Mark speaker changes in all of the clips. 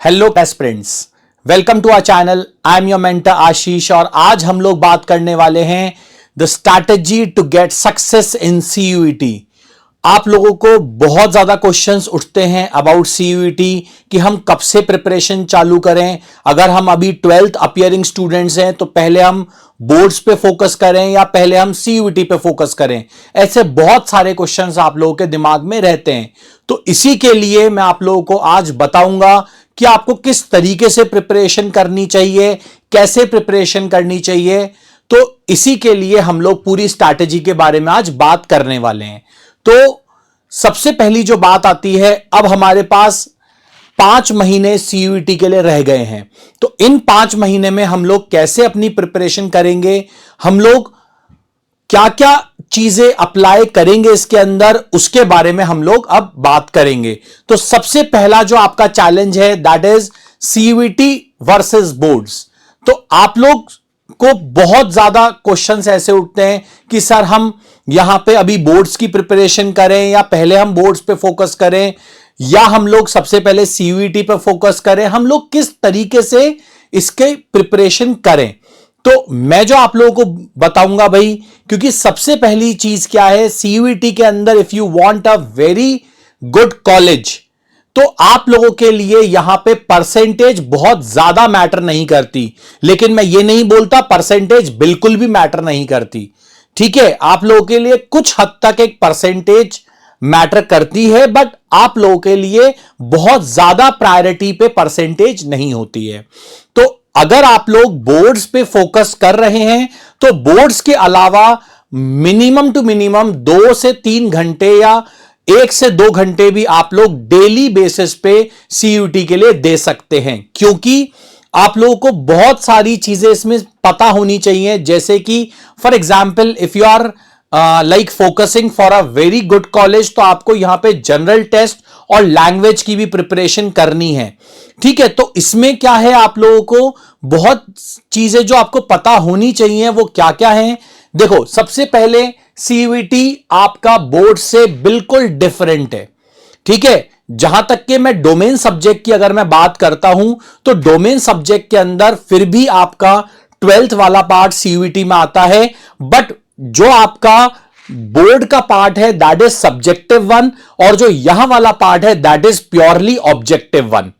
Speaker 1: Hello aspirants, welcome to our channel. I am your mentor Ashish और आज हम लोग बात करने वाले हैं the strategy to get success in CUET. आप लोगों को बहुत ज्यादा क्वेश्चंस उठते हैं अबाउट सीयूईटी कि हम कब से प्रिपरेशन चालू करें। अगर हम अभी 12th अपियरिंग स्टूडेंट्स हैं तो पहले हम बोर्ड्स पे फोकस करें या पहले हम सीयूईटी पे फोकस करें। ऐसे बहुत सारे क्वेश्चंस आप लोगों के दिमाग में रहते हैं। तो इसी के लिए मैं आप लोगों को आज बताऊंगा कि आपको किस तरीके से प्रिपरेशन करनी चाहिए, कैसे प्रिपरेशन करनी चाहिए। तो इसी के लिए हम लोग पूरी स्ट्रैटेजी के बारे में आज बात करने वाले हैं। तो सबसे पहली जो बात आती है, अब हमारे पास 5 महीने सीयूईटी के लिए रह गए हैं। तो इन 5 महीने में हम लोग कैसे अपनी प्रिपरेशन करेंगे, हम लोग क्या क्या चीजें अप्लाई करेंगे इसके अंदर, उसके बारे में हम लोग अब बात करेंगे। तो सबसे पहला जो आपका चैलेंज है that is CUET versus boards. तो आप लोग को बहुत ज्यादा क्वेश्चंस ऐसे उठते हैं कि सर हम यहां पे अभी बोर्ड्स की प्रिपरेशन करें या पहले हम बोर्ड्स पे फोकस करें या हम लोग सबसे पहले सीयूईटी पे फोकस करें, हम लोग किस तरीके से इसके प्रिपरेशन करें। तो मैं जो आप लोगों को बताऊंगा भाई, क्योंकि सबसे पहली चीज क्या है सीयूईटी के अंदर, if you want a very good college तो आप लोगों के लिए यहां पे परसेंटेज बहुत ज्यादा मैटर नहीं करती। लेकिन मैं ये नहीं बोलता परसेंटेज बिल्कुल भी मैटर नहीं करती, ठीक है। आप लोगों के लिए कुछ हद तक एक परसेंटेज मैटर करती है, बट आप लोगों के लिए बहुत ज्यादा प्रायोरिटी पे परसेंटेज नहीं होती है। तो अगर आप लोग बोर्ड्स पे फोकस कर रहे हैं तो बोर्ड्स के अलावा मिनिमम टू मिनिमम 2 से 3 घंटे या 1 से 2 घंटे भी आप लोग डेली बेसिस पे सीयूईटी के लिए दे सकते हैं, क्योंकि आप लोगों को बहुत सारी चीजें इसमें पता होनी चाहिए। जैसे कि for example if you are like focusing for a very good college, तो आपको यहां पे जनरल टेस्ट और लैंग्वेज की भी प्रिपरेशन करनी है, ठीक है। तो इसमें क्या है, आप लोगों को बहुत चीजें जो आपको पता होनी चाहिए वो क्या क्या है। देखो, सबसे पहले सीयूईटी आपका बोर्ड से बिल्कुल डिफरेंट है, ठीक है। जहां तक कि मैं डोमेन सब्जेक्ट की अगर मैं बात करता हूं तो डोमेन सब्जेक्ट के अंदर फिर भी आपका 12th वाला पार्ट सीयूईटी में आता है, बट जो आपका बोर्ड का पार्ट है दैट इज सब्जेक्टिव वन, और जो यहां वाला पार्ट है that is purely objective one.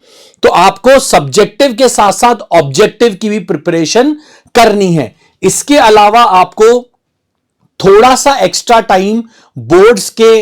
Speaker 1: तो आपको सब्जेक्टिव के साथ साथ ऑब्जेक्टिव की भी प्रिपरेशन करनी है। इसके अलावा आपको थोड़ा सा एक्स्ट्रा टाइम बोर्ड्स के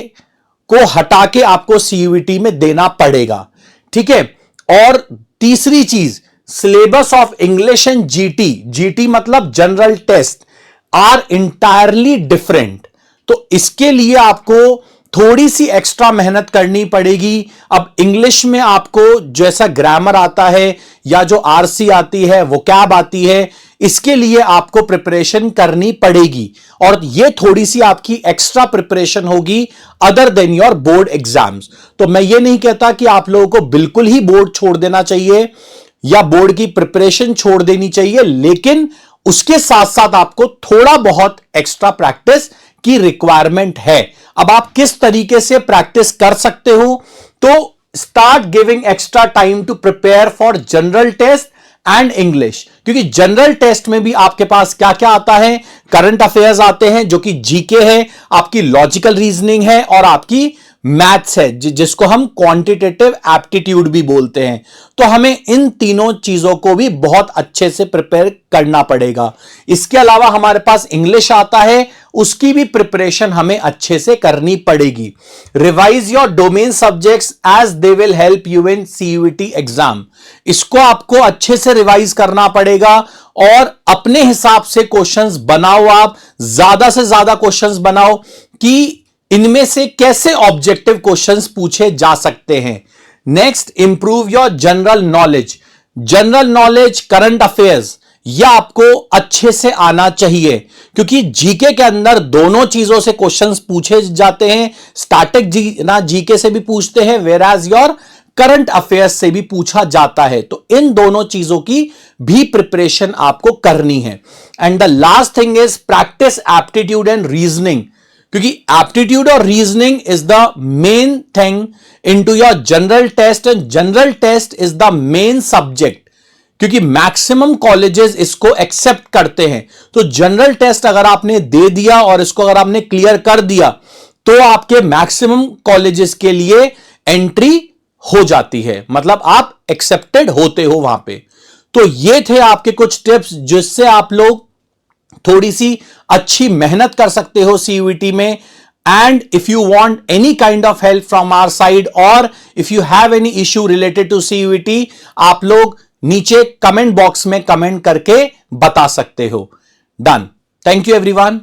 Speaker 1: को हटा के आपको सीयूईटी में देना पड़ेगा, ठीक है। और तीसरी चीज, syllabus of English and GT मतलब general test are entirely different. तो इसके लिए आपको थोड़ी सी एक्स्ट्रा मेहनत करनी पड़ेगी। अब इंग्लिश में आपको जैसा ग्रामर आता है या जो आरसी आती है, वोकैब आती है, इसके लिए आपको प्रिपरेशन करनी पड़ेगी और ये थोड़ी सी आपकी एक्स्ट्रा प्रिपरेशन होगी other than your board exams. तो मैं ये नहीं कहता कि आप लोगों को बिल्कुल ही बोर्ड छोड़ देना चाहिए या बोर्ड की प्रिपरेशन छोड़ देनी चाहिए, लेकिन उसके साथ साथ आपको थोड़ा बहुत एक्स्ट्रा प्रैक्टिस की रिक्वायरमेंट है। अब आप किस तरीके से प्रैक्टिस कर सकते हो, तो start giving extra time to prepare for general test and English, क्योंकि जनरल टेस्ट में भी आपके पास क्या क्या आता है, करंट अफेयर्स आते हैं जो कि जीके है, आपकी लॉजिकल रीजनिंग है और आपकी मैथ्स है जिसको हम क्वांटिटेटिव एप्टीट्यूड भी बोलते हैं। तो हमें इन तीनों चीजों को भी बहुत अच्छे से प्रिपेयर करना पड़ेगा। इसके अलावा हमारे पास इंग्लिश आता है, उसकी भी प्रिपरेशन हमें अच्छे से करनी पड़ेगी। Revise your domain subjects as they will help you in CUET exam. इसको आपको अच्छे से रिवाइज करना पड़ेगा और अपने हिसाब से क्वेश्चंस बनाओ, आप ज्यादा से ज्यादा क्वेश्चंस बनाओ कि इनमें से कैसे ऑब्जेक्टिव क्वेश्चंस पूछे जा सकते हैं। Next, improve your general knowledge. General knowledge, current affairs, यह आपको अच्छे से आना चाहिए, क्योंकि जीके के अंदर दोनों चीजों से क्वेश्चंस पूछे जाते हैं। स्टैटिक जीके से भी पूछते हैं, whereas your current affairs से भी पूछा जाता है। तो इन दोनों चीजों की भी प्रिपरेशन आपको करनी है। And the last thing is practice aptitude and reasoning. क्योंकि एप्टीट्यूड और reasoning is the main thing into your general test, and general test is the main subject, क्योंकि मैक्सिमम कॉलेजेस इसको एक्सेप्ट करते हैं। तो जनरल टेस्ट अगर आपने दे दिया और इसको अगर आपने क्लियर कर दिया तो आपके मैक्सिमम कॉलेजेस के लिए एंट्री हो जाती है, मतलब आप एक्सेप्टेड होते हो वहां पे। तो ये थे आपके कुछ टिप्स जिससे आप लोग थोड़ी सी अच्छी मेहनत कर सकते हो सीयूईटी में। And if you want any kind of help from our side, और if you have any issue related to CUET, आप लोग नीचे कमेंट बॉक्स में कमेंट करके बता सकते हो। डन। Thank you everyone.